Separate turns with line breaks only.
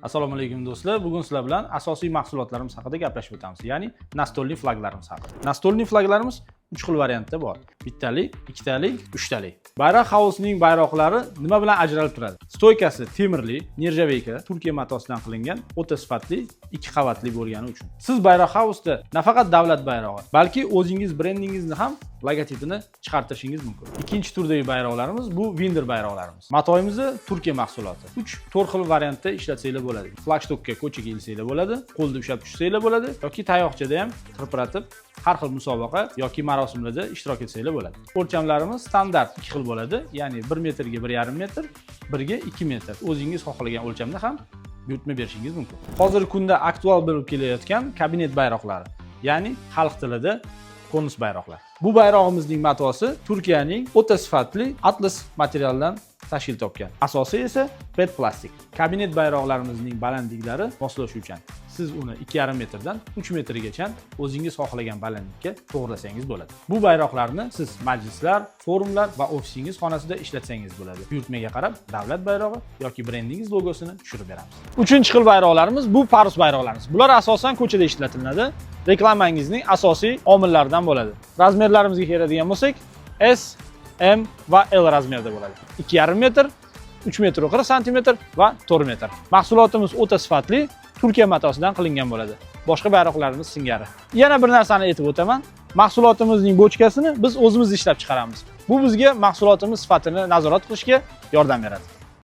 Assalomu alaykum do'stlar. Bugun sizlar bilan asosiy mahsulotlarimiz haqida gaplashib o'tamiz. Ya'ni nastolli flaglarimiz haqida. Nastolli flaglarimiz 3 xil variantda bor. Bittalik, ikkitalik, uchtalik. Bayroq House-ning bayroqlari nima bilan ajralib turadi? Stoykasi temirli, nержавейка, Turkiya matosidan qilingan, o'ta sifatli, 2 qavatli bo'lgani uchun. Siz Bayroq House-da nafaqat davlat bayrog'i, balki o'zingiz brendingizni ham logotipini chiqartirishingiz mumkin. Ikkinchi turdagi bayroqlarimiz bu Winder bayroqlarimiz. Matoyimiz Turkiya mahsuloti. 4 xil variantda ishlatsanglar bo'ladi. Flagstokka ko'chaga ilsanglar bo'ladi, qo'lda ushlab tushsanglar bo'ladi yoki tayoqchada ham tirpiratib har xil musobaqa yoki marosimlarda ishtirok etsanglar bo'ladi. O'lchamlarimiz standart 2 xil bo'ladi, ya'ni 1 metrga 1,5 metr, 1 ga 2 metr. O'zingiz xohlagan o'lchamda ham buyurtma berishingiz mumkin. Hozirgi kunda aktual bo'lib kelayotgan kabinet bayroqlari, ya'ni xalq tilida konus bayroqlar. Bu bayrog'imizning matosi Turkiyaning o'ta sifatli atlas materialdan tashkil topgan. Asosi esa PET plastik. Kabinet bayroqlarimizning balandliklari moslashuvchan. Siz uni 2,5 metrdan 3 metrgacha o'zingiz xohlagan balandlikka to'g'rilasangiz bo'ladi. Bu bayroqlarni siz majlislar, forumlar va ofisingiz xonasida ishlatsangiz bo'ladi. Buyurtmaga qarab davlat bayrog'i yoki brendingiz logosini tushirib beramiz. 3-xil bayroqlarimiz bu parus bayroqlarimiz. Bular asosan ko'chada ishlatiladi. Reklamangizning asosiy omillaridan bo'ladi. Razmerlarimizga keladigan bo'lsak, S, M va L razmerda bo'ladi. 2,5 metr, 3 metr 40 santimetr va 4 metr. Mahsulotimiz o'ta sifatli, Turkiya matosidan qilingan bo'ladi. Boshqa bayroqlarimiz singari. Yana bir narsani aytib o'taman. Mahsulotimizning bochkasini biz o'zimiz ishlab chiqaramiz. Bu bizga mahsulotimiz sifatini nazorat qilishga yordam beradi.